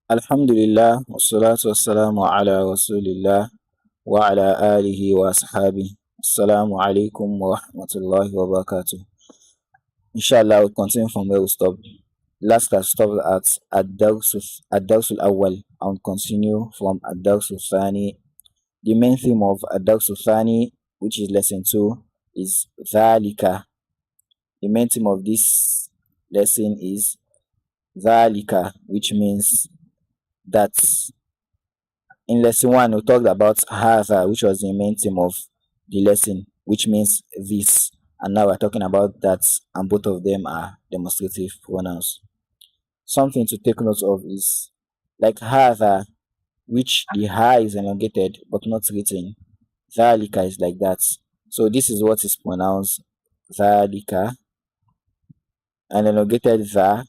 Alhamdulillah, wassalatu wassalamu ala rasulillah wa ala alihi wa ashabi. Assalamu alaikum wa rahmatullahi wa barakatuh. Inshallah, we'll continue from where we stopped. Last class stopped at Ad-Darsul Awwal and continue from Ad-Darsul Thani. The main theme of Ad-Darsul Thani, which is lesson 2, is Dhalika. The main theme of this lesson is Dhalika, which means that. In lesson 1, we talked about Hadha, which was the main theme of the lesson, which means this. And now we're talking about that, and both of them are demonstrative pronouns. Something to take note of is like Hadha, which the Ha is elongated but not written. Dhalika is like that. So this is what is pronounced Dhalika, and elongated Dha,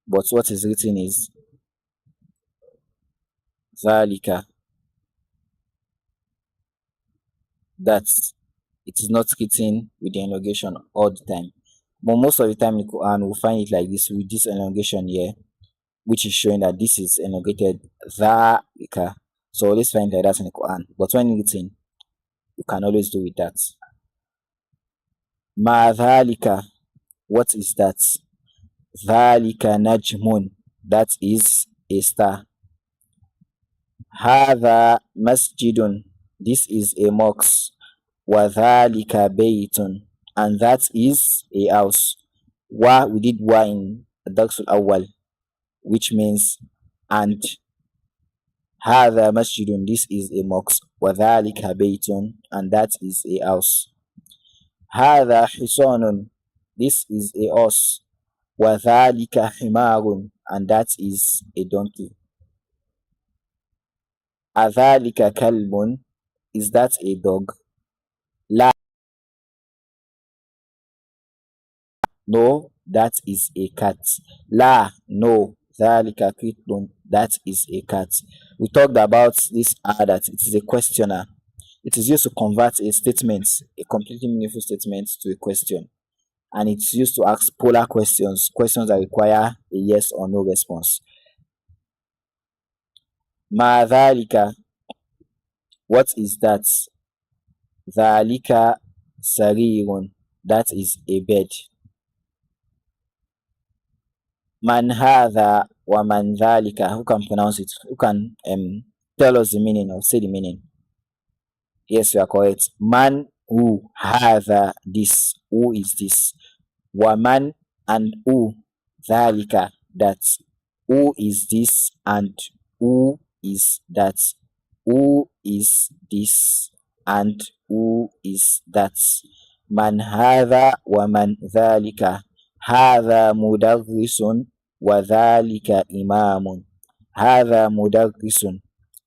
but what is written is Dhalika. That it is not written with the elongation all the time. But most of the time in the Quran, we'll find it like this with this elongation here, which is showing that this is elongated dhalika. So let's find like that in the Quran. But when written, you can always do with that. Ma dhalika, what is that? Dhalika najmun, that is a star. Hadha masjidun, this is a mosque. Wadhalika baytun, and that is a house. Wa, we did wa in Darsul Awwal, which means and. Hadha masjidun, this is a mosque. Wadhalika baytun, and that is a house. Hadha hisanun, this is a horse. Wadhalika himarun, and that is a donkey. Adhalika kalbun, is that a dog? La, no, that is a cat. La, no, dhalika kitlun, that is a cat. We talked about this that it is a questioner. It is used to convert a statement, a completely meaningful statement, to a question. And it's used to ask polar questions, questions that require a yes or no response. Ma dhalika, what is that? Dhalika sarirun, that is a bed. Man hadha wa man dhalika, who can pronounce it? Who can tell us the meaning or say the meaning? Yes, you are correct. Man, who, hadha, this, who is this? Wa man, and who, dhalika, that. Who is this and who is that? Who is this and who is that? Man hadha wa man dhalika. Hadha mudarrisun wa dhalika imamun. Hadha mudarrisun,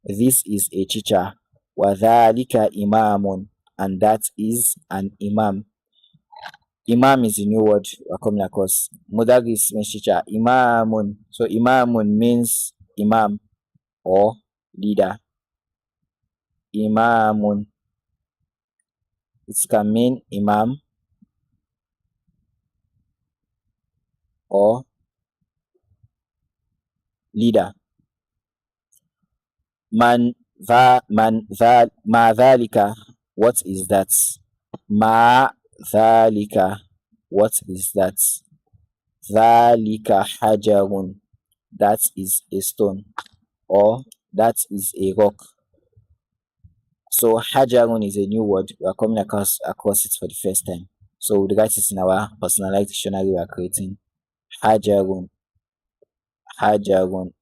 this is a teacher. Wa dhalika imamun, and that is an imam. Imam is a new word we're coming across. Mudarris means teacher. Imamun, so imamun means imam or leader. Imamun, it can mean imam or leader. Man ma dhalika, what is that? Ma dhalika, what is that? Dhalika hajarun, that is a stone or that is a rock. So hajarun is a new word. We are coming across it for the first time. So we write it in our personalized dictionary we are creating. Hajarun. Hajarun.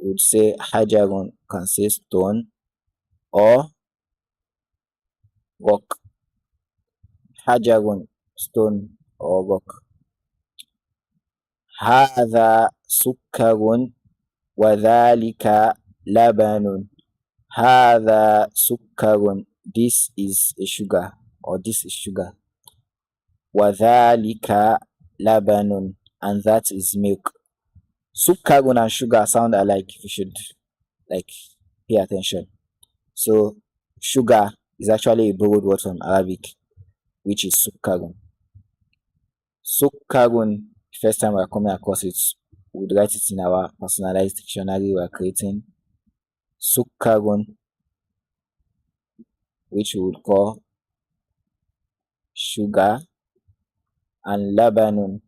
We would say hajarun can say stone or rock. Hajarun, stone or rock. Hadha sukkarun wa dhalika labanun. Hadha sukkarun, this is a sugar or this is sugar. Wa dhalika labanun, and that is milk. Sukkarun and sugar sound alike. You should pay attention. So sugar is actually a borrowed word from Arabic, which is sukkarun. Sukkarun, first time we're coming across it, would write it in our personalized dictionary we are creating. Sukkarun, which we would call sugar, and labanun,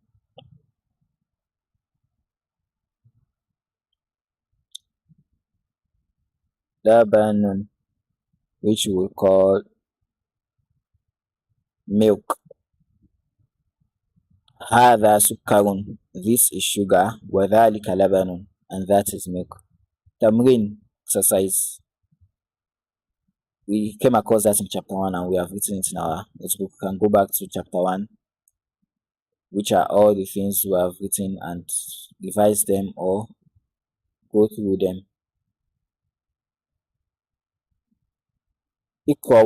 which we would call milk. Hadha sukkarun, this is sugar, wa dhalika labanun, and that is milk. Tamrin, exercise. We came across that in chapter 1 and we have written it in our notebook. We can go back to chapter 1, which are all the things we have written, and revise them or go through them. Ikra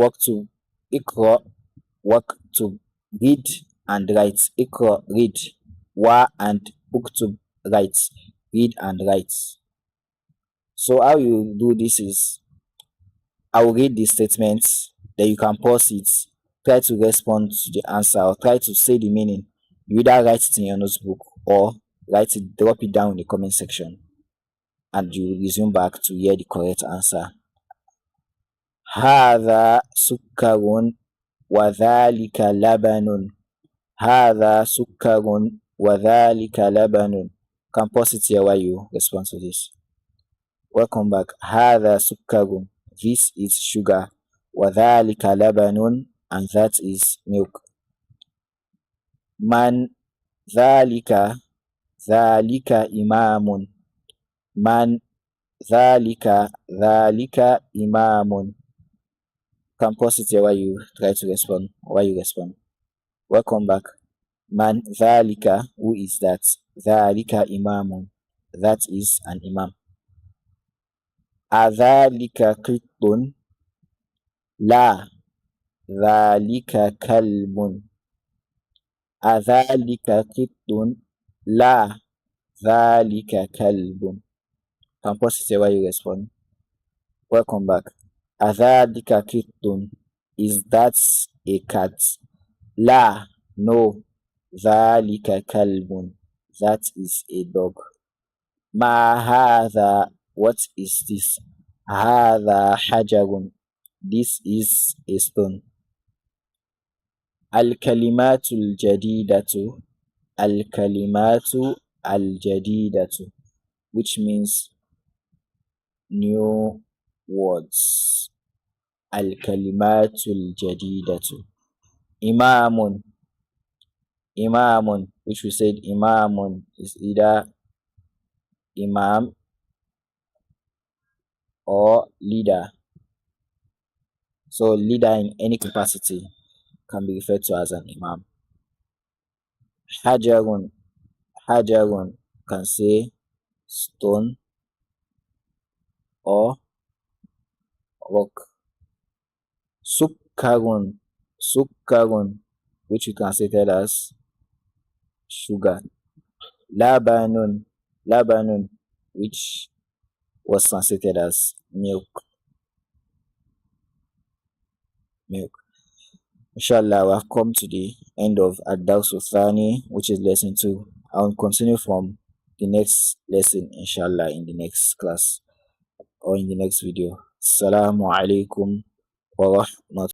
work to read and write. Ikra, read. Wa and uktub, write. Read and write. So how you do this is, I will read the statements, then you can pause it, try to respond to the answer, or try to say the meaning. You either write it in your notebook or drop it down in the comment section, and you resume back to hear the correct answer. Hadha sukkarun wa dhalika labanun. Hadha sukkarun wa dhalika labanun. Can pause it here while you respond to this. Welcome back. Hadha sukkarun, this is sugar. Wa dhalika labanun, and that is milk. Man dhalika imamun. Man dhalika imamun. Can pause it here while you try to respond, Welcome back. Man dhalika, who is that? Dhalika imamun, that is an imam. Adhalika qittun? La, dhalika kalbun. Adhalika qittun? La, dhalika kalbun. Can pause it here while you respond. Welcome back. Adhalika qittun, is that a cat? La, no. Dhalika kalbun, that is a dog. Ma hadha, what is this? Hadha hajarun, this is a stone. Al-kalimatul jadidatu. Al-kalimatu al-jadidatu, which means new words. Al-kalimatul jadidatu. Imamun, which we said imamun is either imam or leader. So leader in any capacity can be referred to as an imam. Hajarun can say stone or rock. Sukkarun, which we translated as sugar. Labanun, which was translated as milk. Inshallah, we have come to the end of Ad-Dars Thani, which is lesson 2. I will continue from the next lesson, inshallah, in the next class or in the next video. Assalamu alaikum wa rahmatullahi.